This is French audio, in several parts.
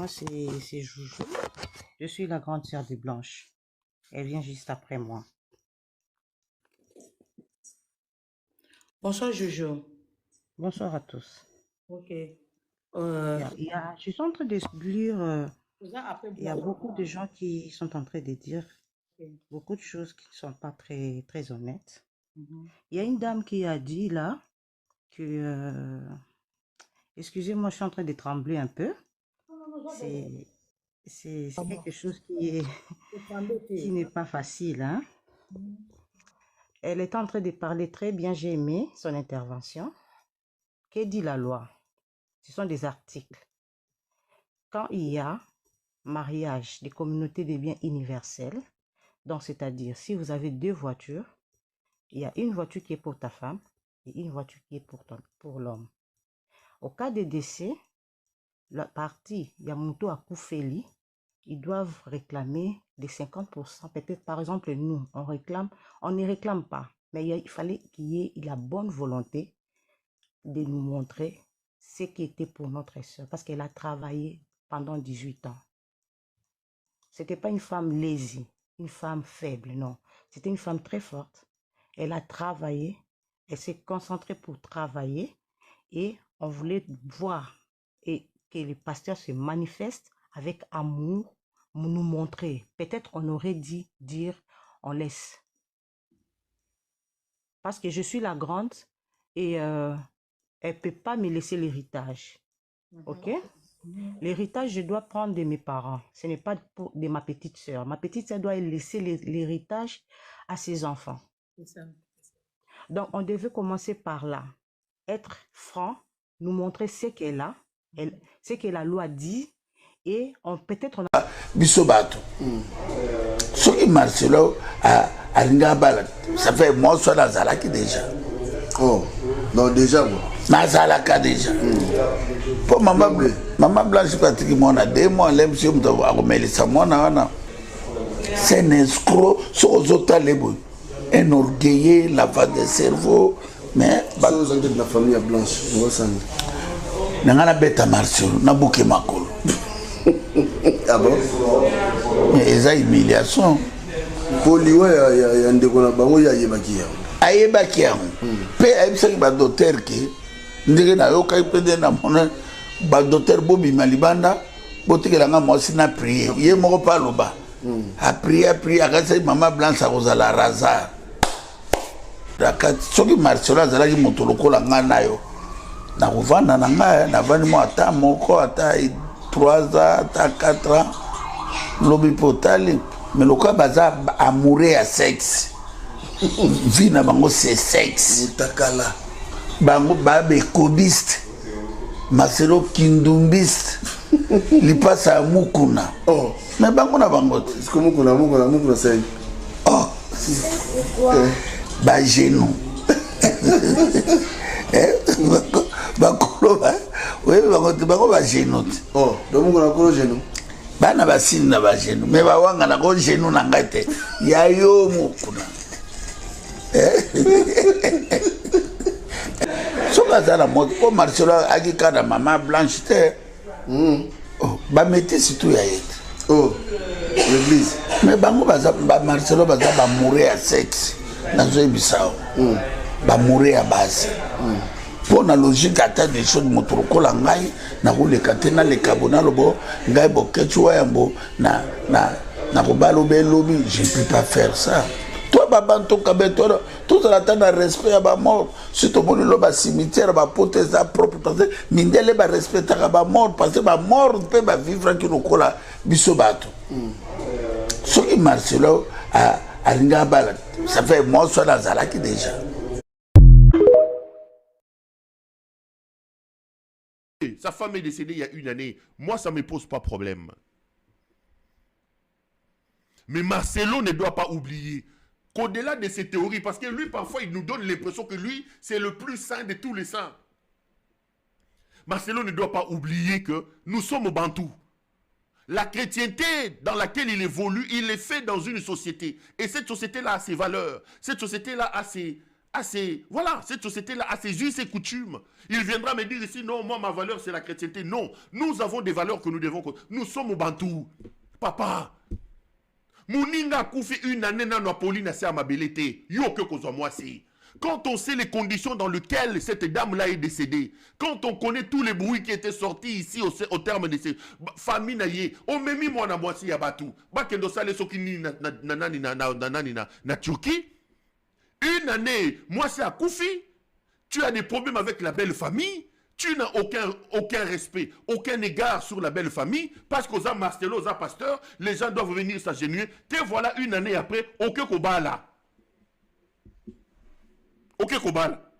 c'est Joujou. Je suis la grande sœur de Blanche. Elle vient juste après moi. Bonsoir Jojo. Bonsoir à tous. Ok. Je suis en train de lire, Vous avez après il y a boire. beaucoup de gens qui sont en train de dire Ok. beaucoup de choses qui ne sont pas très, très honnêtes. Mhm. Il y a une dame qui a dit là que, excusez-moi, je suis en train de trembler un peu. C'est quelque chose qui n'est pas facile, hein. Elle est en train de parler très bien, j'ai aimé son intervention. Que dit la loi? Ce sont des articles. Quand il y a mariage des communautés de biens universels, donc c'est-à-dire si vous avez deux voitures, il y a une voiture qui est pour ta femme et une voiture qui est pour l'homme. Au cas de décès, la partie Yamuto Akufeli, ils doivent réclamer les 50%. Peut-être, par exemple, nous, on ne réclame pas. Mais il fallait qu'il y ait la bonne volonté de nous montrer ce qui était pour notre soeur. Parce qu'elle a travaillé pendant 18 ans. Ce n'était pas une femme lazy, une femme faible, non. C'était une femme très forte. Elle a travaillé. Elle s'est concentrée pour travailler. Et on voulait voir et que les pasteurs se manifestent avec amour, nous montrer. Peut-être on aurait dit dire on laisse. Parce que je suis la grande et elle ne peut pas me laisser l'héritage. Ok? L'héritage, je dois prendre de mes parents. Ce n'est pas de ma petite sœur. Ma petite sœur doit laisser l'héritage à ses enfants. C'est ça. Donc, on devait commencer par là. Être franc, nous montrer ce qu'elle a, ce que la loi dit, et peut-être on a... Bisobato. Ce qui Marcelo a Ringabala, ça fait moi soit dans Zalaki déjà. Oh, non, déjà, moi. Dans Zalaka déjà. Pour Maman Blanche Patrick, mon a 2 mois, l'MCM de Melissa, c'est un escroc, sur aux autres les un orgueilleux, lavage de cerveau, mais. Ça, vous avez de la famille à Blanche, on va s'en dire. Nangana beta Marcelo, na bouquet makolo. Ah bon? Mais ils ont humiliation. Pour lui, il y a un déconnant, il y a Yébaki. Ayebaki yango mpe ayebisaki badoter ke ndenge nayokai mpe nde namona badoter bobima libanda botekelanga mwasi na prie ye moko mpe aloba aprie akatisaki mama Blanche akozala razar soki Marcelo azalaki moto lokola ngai na yo nakovanda na ngai navandi mo ata moko ata 3 ans ata 4 ans lobi mpe otali mais lokola baza amoureux ya sexe vie na bango c'est sexe Mutakala bango babe kobiste Marcelo kindumbiste lipasa ya mukuna oh mais bango na bango te est-ce que mukuna c'est oh ba genou bakolo oui bango ba genou te oh donc mukuna kolo genou bana basini na ba genou mais bawanga na ko genou na ngai te ya yo mukuna soki aza na moto mpo Marcelo akika na mama Blanche te bameti surtout ya ye te l'église mais bango Marcelo baza bamoure ya sexe nazoyebisa o bamoure ya base mpo na logique ata des choses moto lokola ngai nakoleka te naleka bo nalobo ngai bokeci wayambo nakobaloba elobi je ne peux pas faire ça. Toi, Babanto Kabeto, tout ça attend un respect à ma mort. Si tu veux le cimetière, ma pote, sa propre parce que Mindele va respecter à ma mort parce que ma mort peut vivre qui nous colle bisobato. Ce qui Marcelo a Ringabala, ça fait moi soit dans Zalaki déjà. Sa femme est décédée il y a 1 année. Moi, ça ne me pose pas problème. Mais Marcelo ne doit pas oublier qu'au-delà de ces théories, parce que lui, parfois, il nous donne l'impression que lui, c'est le plus saint de tous les saints. Marcelo ne doit pas oublier que nous sommes au Bantou. La chrétienté dans laquelle il évolue, il est fait dans une société. Et cette société-là a ses valeurs. Cette société-là a voilà, cette société-là, à ses us et coutumes. Il viendra me dire ici, non, moi, ma valeur, c'est la chrétienté. Non, nous avons des valeurs que nous devons... Nous sommes au Bantou. Papa. Mouninga koufi une année dans la Pauline à ma belleté. Yo que cause moi c'est. Quand on sait les conditions dans lesquelles cette dame-là est décédée, quand on connaît tous les bruits qui étaient sortis ici au terme de ces familles naïe, on m'a mis moi na moi si yabatou. Bakendo sale sokini na Turquie. Une année, moi c'est à Koufi. Tu as des problèmes avec la belle famille. Tu n'as aucun respect, aucun égard sur la belle famille, parce qu'aux a Marcelo, aux a pasteur, les gens doivent venir s'agenouiller. Te voilà une année après, aucun Kobala. Aucun Kobala.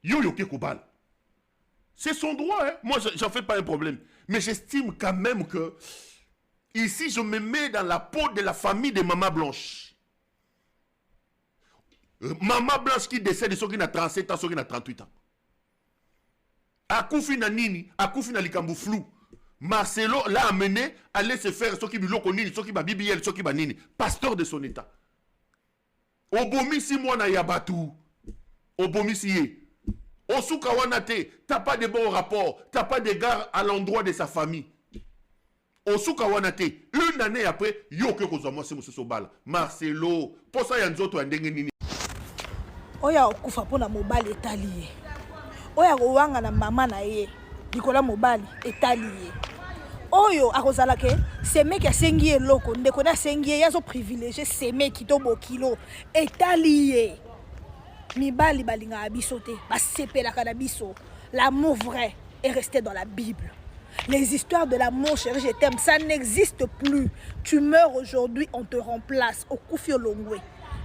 Yo, aucun Kobala. C'est son droit, hein. Moi, j'en fais pas un problème. Mais j'estime quand même que, ici, je me mets dans la peau de la famille de Maman Blanche. Maman Blanche qui décède, ceux qui ont 37 ans, ceux qui ont 38 ans. Akoufi na nini, Akoufi na likambu flou. Marcelo l'a amené à aller se faire ceux qui biloko nini, ceux qui ba bibiel, ceux qui ba nini. Pasteur de son état. Obomi si moi na yabatu. Obomi si ye. Osuka wanate, t'as pas de bon rapport, t'as pas d'égard à l'endroit de sa famille. Osuka wanate, une année après, yo ke kozamo se mususo bala. Marcelo, pour ça yanzoto andenge nini. Oya okufa pona mobali etali ye. Oya kowanga na mama na ye. Likola mobali etali ye. Oyo akozala ke seme ki asengi eloko ndeko na sengi ye yazo privilégié seme ki to bokilo etali ye. Mibali balinga abiso te basepelaka na biso. L'amour vrai est resté dans la Bible. Les histoires de l'amour, chérie, je t'aime, ça n'existe plus. Tu meurs aujourd'hui, on te remplace. Okufi olongwe.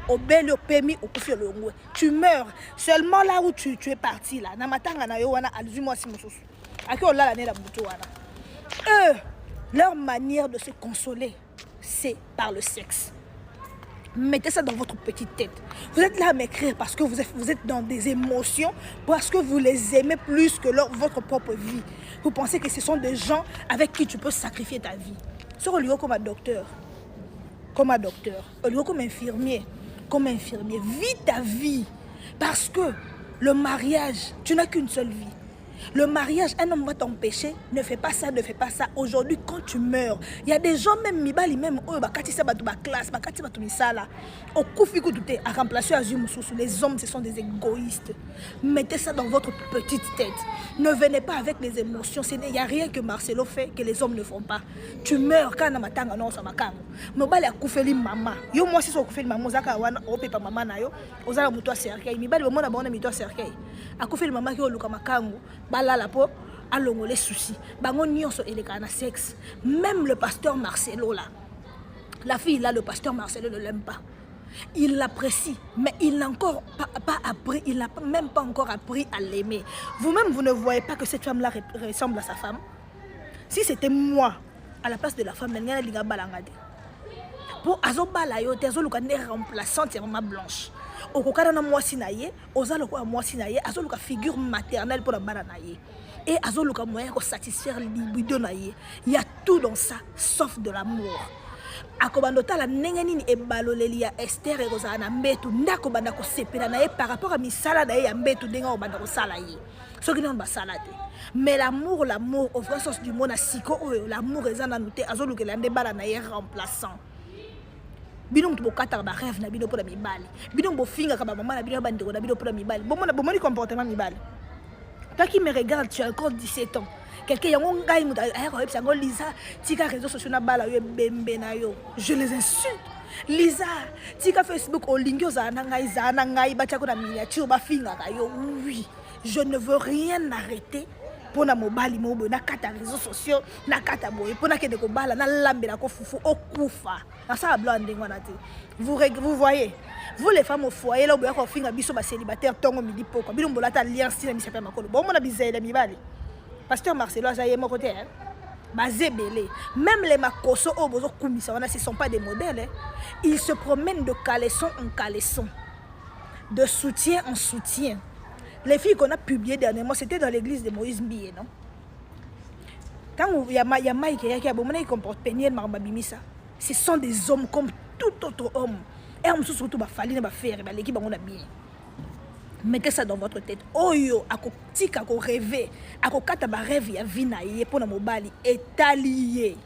Au bel au permis au coup le ngwe. Tu meurs seulement là où tu es parti là. Na matanga na yo wana alzimo si mususu. Ako la la mutu wana. Leur manière de se consoler, c'est par le sexe. Mettez ça dans votre petite tête. Vous êtes là à m'écrire parce que vous êtes dans des émotions, parce que vous les aimez plus que votre propre vie. Vous pensez que ce sont des gens avec qui tu peux sacrifier ta vie. Sur le lieu comme un docteur, au lieu comme infirmier. Vis ta vie. Parce que le mariage, tu n'as qu'une seule vie. Le mariage, un homme va t'empêcher. Ne fais pas ça, ne fais pas ça. Aujourd'hui, quand tu meurs, il y a des gens, même Mibali, même eux, classe, au Koufikou douté, à remplacer Azumususu. Les hommes, ce sont des égoïstes. Mettez ça dans votre petite tête. Ne venez pas avec les émotions. Il n'y a rien que Marcelo fait que les hommes ne font pas. Tu meurs quand on matanga non ça makango. Mibali a koufeli maman. Yo moi si so koufeli maman zaka wana opepa maman na yo. Ozala muto cercueil. Mibali mo na bona mito cercueil. A koufeli maman ki oluka makango. Balala po alongo les soucis. Bango nyonso eleka na sexe. Même le pasteur Marcelo là. La fille là, le pasteur Marcelo ne l'aime pas. Il l'apprécie, mais il n'a encore pas appris, il n'a même pas encore appris à l'aimer. Vous-même, vous ne voyez pas que cette femme-là ressemble à sa femme. Si c'était moi, à la place de la femme, elle n'allait pas balangade. Pour azobala yo, tezoluka ne remplaçante ya maman blanche. Okokana na moi sinaye, ozaloko moi sinaye, azoluka figure maternelle pour la balanaye. Et azoluka moyen de satisfaire libido naye. Il y a tout dans ça, sauf de l'amour. Akobandota la nengeni e baloleli ya Esther e kozala na mbetu ndako banda ko sepela na ye par rapport à misala na ye ya mbetu denga obanda ko sala ye soki non basala te. Mais l'amour au vrai sens du mot na siko oyo l'amour ezana nuté azolukela nde bala na ye remplaçant. Bino mtu bokata ba rêve na bino pour la mibali. Bino bofinga ka ba maman na bino bandeko na bino pour la mibali. Bomoni comportement mibali. Toi qui me regardes, tu as encore 17 ans. Quelqu'un yango ngai muta ayako Lisa tika réseaux sociaux na bala yo bembe na yo. Je les insulte. Lisa tika Facebook olingyo za na ngai bacha ko na miniature ba finga ka yo. Oui, je ne veux rien arrêter pour na mobali mobo na kata réseaux sociaux na kata boye pour na kende ko bala na lambela ko fufu okufa. Na ça blanc ndengwana te. Vous voyez, vous les femmes au foyer là boya ko finga biso ba célibataire tongo midi poko. Bino bolata lien style mi sepema makolo. Bon mona bizela mi bali. Pasteur Marcelo a mon côté, même les makoso au bozo kumisa, ce ne sont pas des modèles. Hein. Ils se promènent de caleçon en caleçon, de soutien en soutien. Les filles qu'on a publiées dernièrement, c'était dans l'église de Moïse Mbié, non? Quand il y a Mike qui a comporté Peniel Marbabimisa, ce sont des hommes comme tout autre homme. Et on surtout fali na faire l'équipe on a bien. Mettez ça dans votre tête. Oyo ako tika ko rêver, ako kata ba rêve ya vie na ye pour na mobali étalier.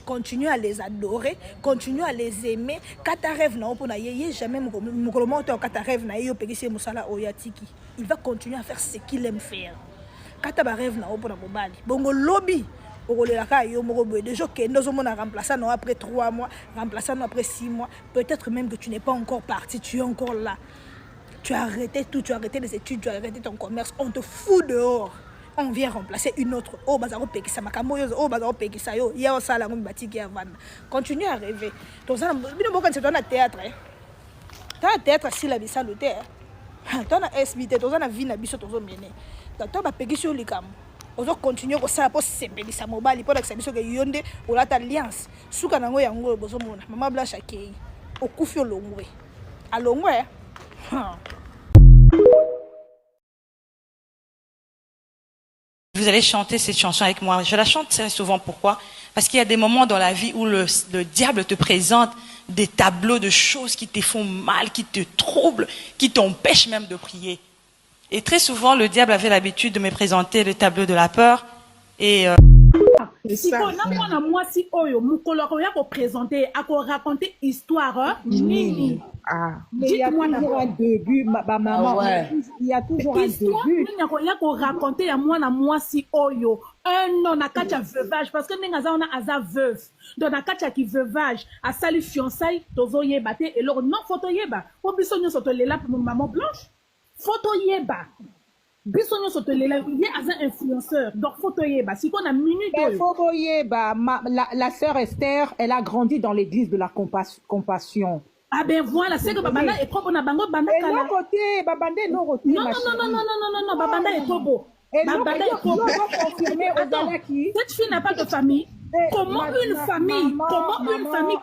Continue à les adorer, continue à les aimer. Kata rêve na opona ye jamais mokolomoto kata rêve na ye opekisi musala oyatiki. Il va continuer à faire ce qu'il aime faire. Kata ba rêve na opona mobali. Bongo lobby déjà que nous sommes remplaçant après 3 mois, remplaçant après 6 mois. Peut-être même que tu n'es pas encore parti, tu es encore là. Tu as arrêté tout, tu as arrêté les études, tu as arrêté ton commerce. On te fout dehors. On vient remplacer une autre. Oh, bazaro pekisa makamoyo, oh, bazaro pekisa yo. Ya osala ngombi batiki ya vanda. Continue à rêver. Donc ça, bino bokan c'est dans le théâtre. Dans le théâtre si la bisa le théâtre. Dans la SBT, dans la vie na biso tozo mene. Dans ba pekisio likam. Ozo continue ko sala po sepelisa mobali po lakisa biso ke yonde olata alliance. Suka nango yango bozo mona. Mama Blanche akei. Okufi olongwe. Alongwe. Vous allez chanter cette chanson avec moi. Je la chante très souvent. Pourquoi? Parce qu'il y a des moments dans la vie où le diable te présente des tableaux de choses qui te font mal, qui te troublent, qui t'empêchent même de prier. Et très souvent, le diable avait l'habitude de me présenter le tableau de la peur. Et moi si oyo mukolo ya ko présenter à ko raconter histoire nini mais il y a toujours un début maman il y a toujours un début ya ko raconter ya moi si oyo un an na kacha veuvage parce que ninga za ona aza veuve donc na kacha ki veuvage a sali fiançailles tozo yeba te et loro non photo yeba po biso nyo soto lela pour maman Blanche photo yeba Bisogno soto lela il est un influenceur donc photo yeba si qu'on a minute photo yeba la sœur Esther elle a grandi dans l'église de la compassion. Ah ben voilà c'est que babanda est trop na bango banda kala non côté babande non côté non babanda est trop beau babanda est trop beau cette fille n'a pas de famille. Comment une famille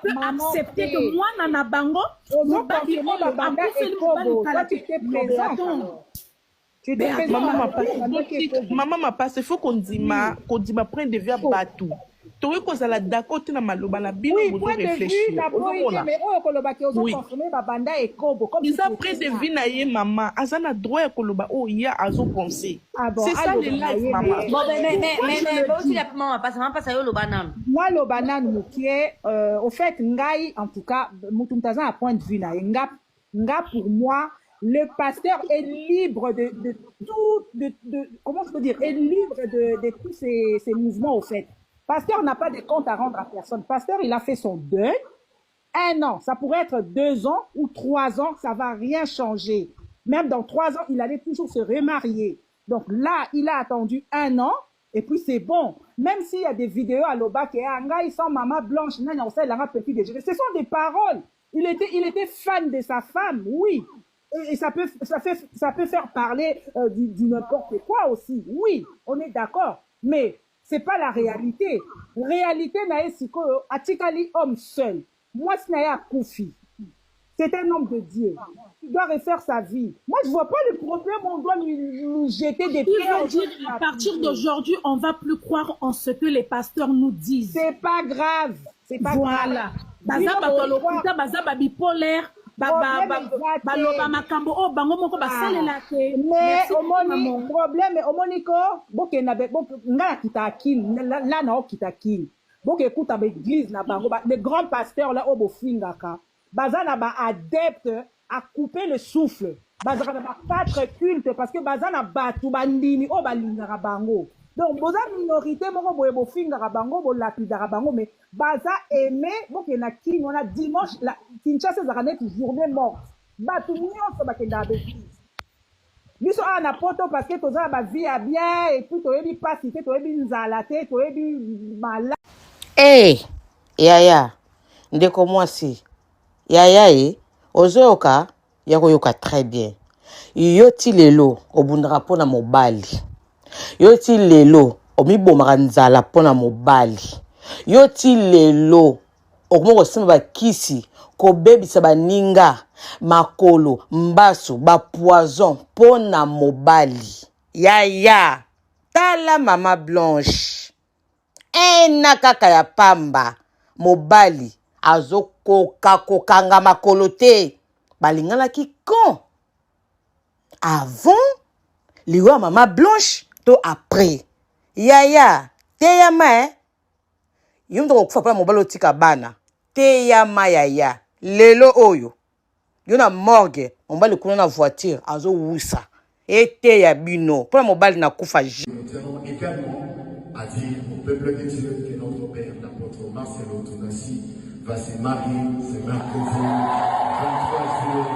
peut accepter que moi nana bango mobali oyo akufeli mobali kala Maman m'a passé, il faut qu'on dise prenne des verres partout. Tu vois qu'on a d'accord, tu n'as mal au balabino, vous devez réfléchir. Ils ont pris des vies, maman. Azana droit à Koloba, oh, il y a azo pensé. C'est ça les lives, maman. Mais aussi la maman passe, maman passe à le banane. Moi, le banane, au fait, Ngai, en tout cas, Moutoumtazan a point de vue, Nga pour moi, le pasteur est libre de tout, comment je peux dire, est libre de tous ces mouvements, au fait. Pasteur n'a pas de compte à rendre à personne. Pasteur, il a fait son deuil. 1 an, ça pourrait être 2 ans ou 3 ans, ça va rien changer. Même dans 3 ans, il allait toujours se remarier. Donc là, il a attendu 1 an, et puis c'est bon. Même s'il y a des vidéos à l'Oba qui est sans maman Blanche, ce sont des paroles. Il était fan de sa femme, oui. Et ça peut faire parler du n'importe quoi aussi. Oui, on est d'accord. Mais c'est pas la réalité. Réalité, Atikali, homme seul. Moi, ce n'est pas Koufi. C'est un homme de Dieu. Il doit refaire sa vie. Moi, je vois pas le problème. On doit lui jeter des pierres. À partir d'aujourd'hui, on va plus croire en ce que les pasteurs nous disent. C'est pas grave. C'est pas grave. Baza bipolaire. Baloba makambo o bango moko basalela te mais omoni problème omoniko boke na ngala kitakini la na okitaki boke kuta ba église na bango les grands pasteurs là au bofingaka bazana ba adepte à couper le souffle bazana ba 4 cultes parce que bazana batu bandini o balingaka bango. Donc, boza minorité, moko boye bofinga rabango, bo lapida rabango, mais baza aimé, bon que na kin, on a dimanche, la Kinshasa zaranet journée morte. Batu nyonso bakenda abeki. Biso ana poto parce que toza ba vie à bien et puis toyebi pasi te toyebi nzala te toyebi mala. Eh, yaya, ndeko mwasi. Yaya ozoyoka, yakoyoka très bien. Yoti lelo obundra pona mobali. Yoti lelo omibomaka nzala pona mobali. Yoti lelo okomoko simba bakisi kobebisa baninga makolo mbasu ba poison pona mobali. Yaya tala mama Blanche ena kaka ya pamba mobali azokoka kokanga makolo te balingana ki quand avant liwa mama blanche to après yaya teyama yumdo kufa pa mobalo tika bana teyama yaya lelo oyo yona morgue mobali kuna na voiture azo wusa ete ya bino pour mobali na kufa. Nous tenons également à dire au peuple de Dieu que notre père l'apôtre Marcelo Tounassi va se marier ce mercredi 23 juillet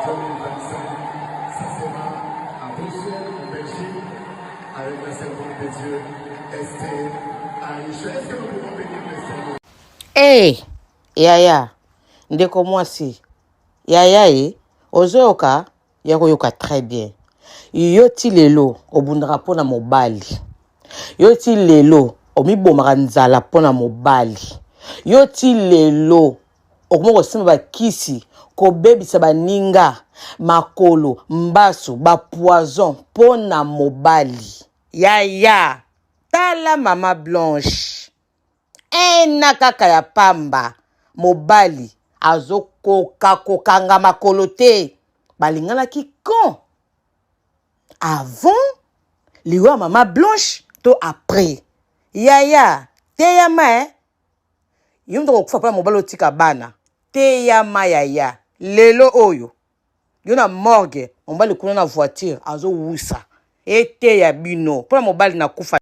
2025. Ça sera à Bruxelles, en Belgique, avec la servante de Dieu, Esther Aïcha. Est-ce que nous pouvons bénir les servants? Eh, yaya, ndeko mwasi. Yaya, ozoyoka, yakoyoka très bien. Yoti lelo, obundara pona mobali. Yoti lelo, omibomaka nzala pona mobali. Yoti lelo, okumoko sima ba kisi, kobebisa ba ninga, makolo, mbasu, ba poison pona mobali. Yaya, tala mama blanche. Ena kaka ya pamba, mobali, azo kokanga makolo te. Balingana ki quand avant liwa mama blanche to après yaya teyama yumdo kufa pa mobalo tika bana teyama yaya lelo oyo yona morgue mobali kuna na voiture azo wusa ete ya bino pour mobali na kufa.